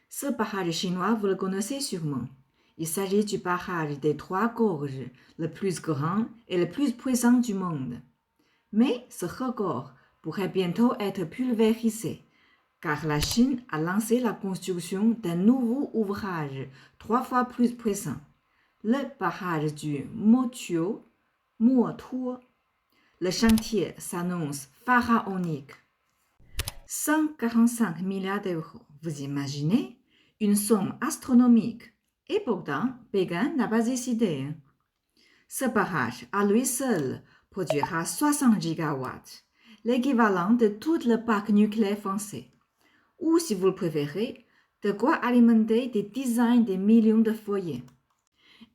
Ce barrage chinois, vous le connaissez sûrement. Il s'agit du barrage des Trois Gorges, le plus grand et le plus puissant du monde. Mais ce record pourrait bientôt être pulvérisé, car la Chine a lancé la construction d'un nouveau ouvrage 3 fois plus puissant, le barrage du Motuo. Le chantier s'annonce pharaonique. 145 milliards d'euros, vous imaginez? Une somme astronomique. Et pourtant, Pékin n'a pas décidé. Ce barrage, à lui seul, produira 60 gigawatts, l'équivalent de tout le parc nucléaire français. Ou, si vous le préférez, de quoi alimenter des dizaines de millions de foyers.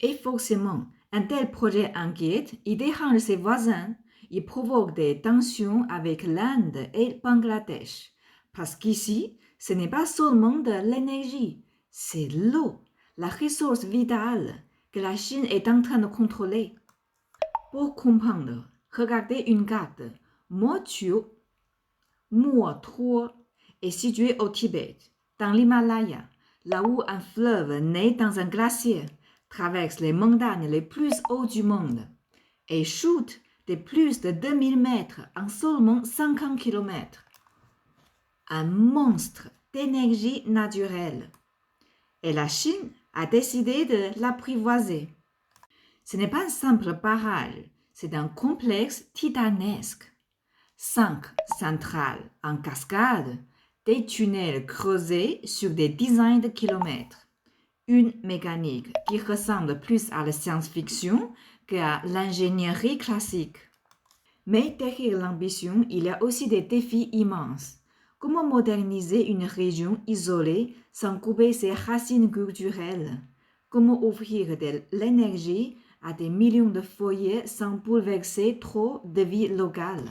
Et forcément, un tel projet inquiète et dérange ses voisins. Il provoque des tensions avec l'Inde et le Bangladesh. Parce qu'ici, ce n'est pas seulement de l'énergie, c'est l'eau, la ressource vitale que la Chine est en train de contrôler. Pour comprendre, regardez une carte. Motuo est situé au Tibet, dans l'Himalaya, là où un fleuve naît dans un glacier, traverse les montagnes les plus hautes du monde et chute de plus de 2000 mètres en seulement 50 km. Un monstre d'énergie naturelle. Et la Chine a décidé de l'apprivoiser. Ce n'est pas un simple barrage, c'est un complexe titanesque. 5 centrales en cascade, des tunnels creusés sur des dizaines de kilomètres. Une mécanique qui ressemble plus à la science-fiction qu'à l'ingénierie classique. Mais derrière l'ambition, il y a aussi des défis immenses. Comment moderniser une région isolée sans couper ses racines culturelles? Comment offrir de l'énergie à des millions de foyers sans bouleverser trop de vie locale?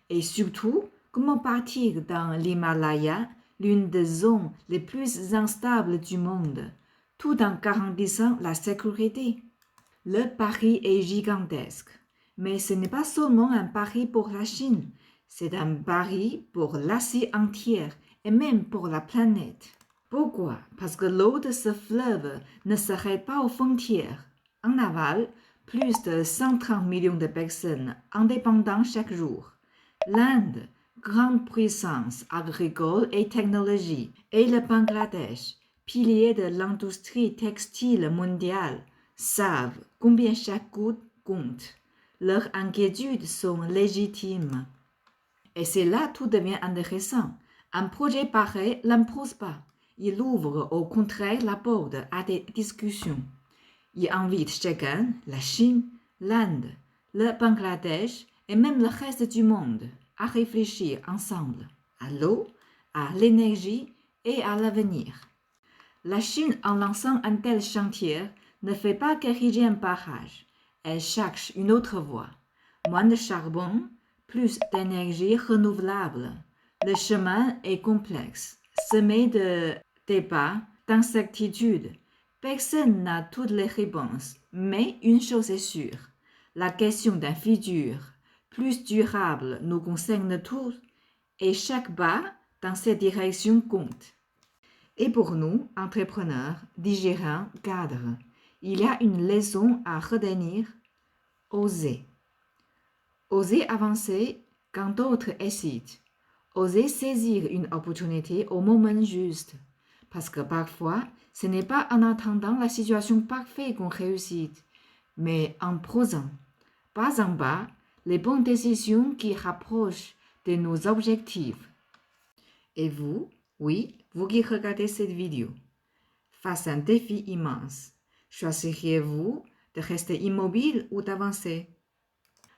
Et surtout, comment partir dans l'Himalaya, l'une des zones les plus instables du monde, tout en garantissant la sécurité? Le pari est gigantesque, mais ce n'est pas seulement un pari pour la Chine, c'est un pari pour l'Asie entière et même pour la planète. Pourquoi? Parce que l'eau de ce fleuve ne s'arrête pas aux frontières. En aval, plus de 130 millions de personnes en dépendent chaque jour. L'Inde, grande puissance agricole et technologique, et le Bangladesh, pilier de l'industrie textile mondiale, savent combien chaque goutte compte. Leurs inquiétudes sont légitimes. Et c'est là tout devient intéressant. Un projet pareil l'impose pas. Il ouvre au contraire la porte à des discussions. Il invite chacun, la Chine, l'Inde, le Bangladesh et même le reste du monde à réfléchir ensemble à l'eau, à l'énergie et à l'avenir. La Chine, en lançant un tel chantier, ne fait pas qu'ériger un barrage. Elle cherche une autre voie. Moins de charbon, plus d'énergie renouvelable. Le chemin est complexe, semé de débats, d'incertitudes. Personne n'a toutes les réponses, mais une chose est sûre, la question d'un futur plus durable nous concerne tous et chaque pas dans cette direction compte. Et pour nous, entrepreneurs, dirigeants, cadres, il y a une leçon à retenir, oser. Oser avancer quand d'autres hésitent. Oser saisir une opportunité au moment juste. Parce que parfois, ce n'est pas en attendant la situation parfaite qu'on réussit, mais en posant, pas en bas, les bonnes décisions qui rapprochent de nos objectifs. Et vous, oui, vous qui regardez cette vidéo, face à un défi immense, choisiriez-vous de rester immobile ou d'avancer?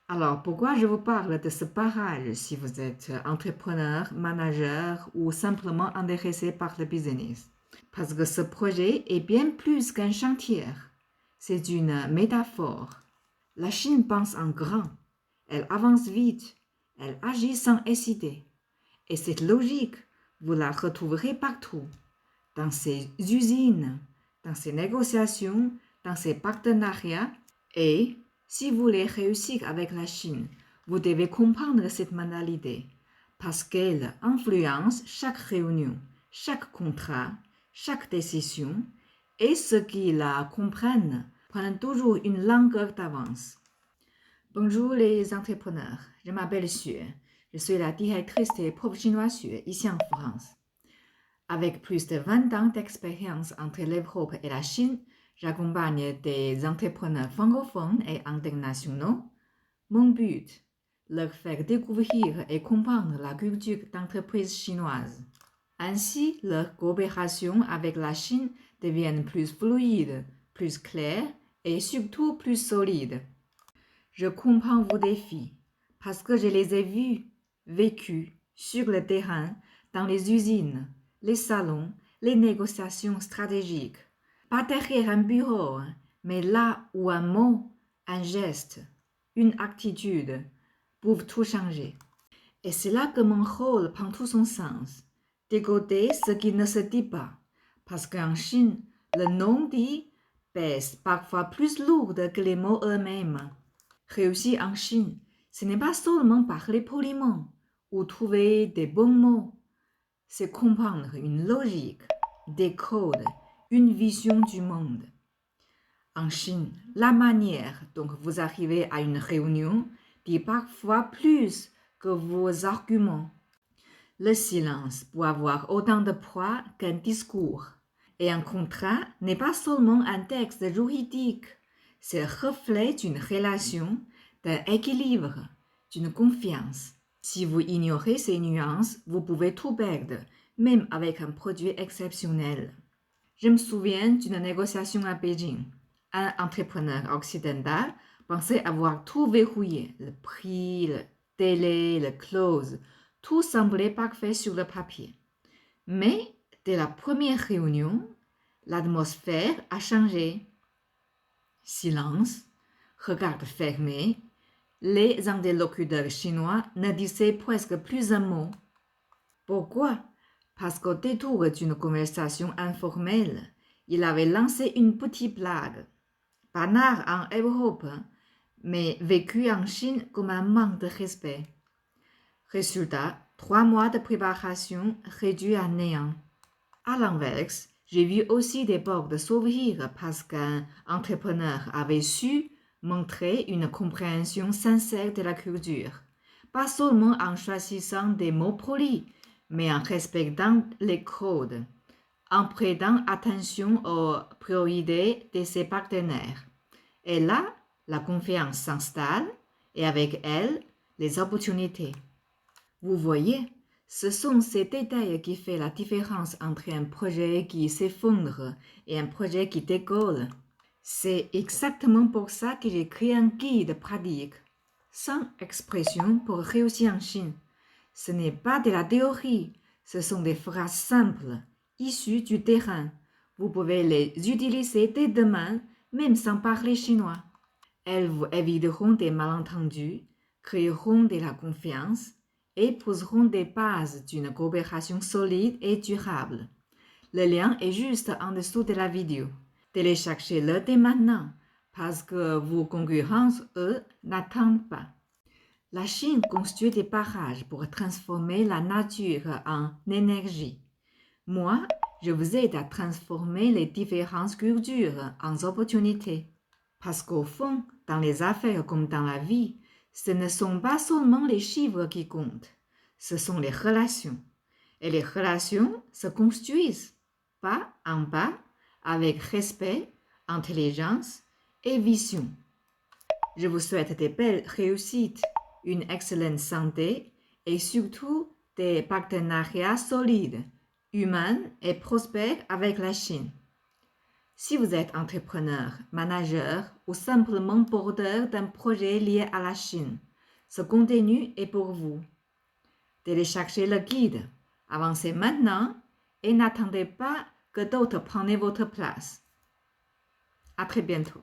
Alors, pourquoi je vous parle de ce barrage si vous êtes entrepreneur, manager ou simplement intéressé par le business? Parce que ce projet est bien plus qu'un chantier. C'est une métaphore. La Chine pense en grand. Elle avance vite. Elle agit sans hésiter. Et cette logique, vous la retrouverez partout. Dans ses usines, dans ses négociations, dans ses partenariats. Et si vous voulez réussir avec la Chine, vous devez comprendre cette mentalité parce qu'elle influence chaque réunion, chaque contrat, chaque décision et ceux qui la comprennent prennent toujours une longueur d'avance. Bonjour les entrepreneurs, je m'appelle Xue. Je suis la directrice des profs chinois Xue ici en France. Avec plus de 20 ans d'expérience entre l'Europe et la Chine, j'accompagne des entrepreneurs francophones et internationaux. Mon but, leur faire découvrir et comprendre la culture d'entreprise chinoise. Ainsi, leur coopération avec la Chine devient plus fluide, plus claire et surtout plus solide. Je comprends vos défis parce que je les ai vus, vécus sur le terrain, dans les usines, les salons, les négociations stratégiques. Pas derrière un bureau, mais là où un mot, un geste, une attitude peuvent tout changer. Et c'est là que mon rôle prend tout son sens. Décoder ce qui ne se dit pas, parce qu'en Chine, le non-dit pèse parfois plus lourd que les mots eux-mêmes. Réussir en Chine, ce n'est pas seulement parler poliment ou trouver des bons mots, c'est comprendre une logique, des codes, une vision du monde. En Chine, la manière dont vous arrivez à une réunion dit parfois plus que vos arguments. Le silence peut avoir autant de poids qu'un discours. Et un contrat n'est pas seulement un texte juridique, c'est le reflet d'une relation, d'un équilibre, d'une confiance. Si vous ignorez ces nuances, vous pouvez tout perdre, même avec un produit exceptionnel. Je me souviens d'une négociation à Beijing. Un entrepreneur occidental pensait avoir tout verrouillé, le prix, le délai, le clause. Tout semblait parfait sur le papier. Mais dès la première réunion, l'atmosphère a changé. Silence, regard fermé, les interlocuteurs chinois ne disaient presque plus un mot. Pourquoi? Parce qu'au détour d'une conversation informelle, il avait lancé une petite blague. Banal en Europe, mais vécu en Chine comme un manque de respect. Résultat, 3 mois de préparation réduits à néant. À l'inverse, j'ai vu aussi des portes s'ouvrir parce qu'un entrepreneur avait su montrer une compréhension sincère de la culture, pas seulement en choisissant des mots polis, mais en respectant les codes, en prêtant attention aux priorités de ses partenaires. Et là, la confiance s'installe et avec elle, les opportunités. Vous voyez, ce sont ces détails qui font la différence entre un projet qui s'effondre et un projet qui décolle. C'est exactement pour ça que j'ai créé un guide pratique, sans expression pour réussir en Chine. Ce n'est pas de la théorie, ce sont des phrases simples, issues du terrain. Vous pouvez les utiliser dès demain, même sans parler chinois. Elles vous éviteront des malentendus, créeront de la confiance et poseront des bases d'une coopération solide et durable. Le lien est juste en dessous de la vidéo. Téléchargez-le dès maintenant parce que vos concurrents, eux, n'attendent pas. La Chine construit des barrages pour transformer la nature en énergie. Moi, je vous aide à transformer les différentes cultures en opportunités. Parce qu'au fond, dans les affaires comme dans la vie, ce ne sont pas seulement les chiffres qui comptent, ce sont les relations. Et les relations se construisent pas en pas, avec respect, intelligence et vision. Je vous souhaite de belles réussites, une excellente santé et surtout des partenariats solides, humains et prospères avec la Chine. Si vous êtes entrepreneur, manager ou simplement porteur d'un projet lié à la Chine, ce contenu est pour vous. Téléchargez le guide, avancez maintenant et n'attendez pas que d'autres prennent votre place. À très bientôt.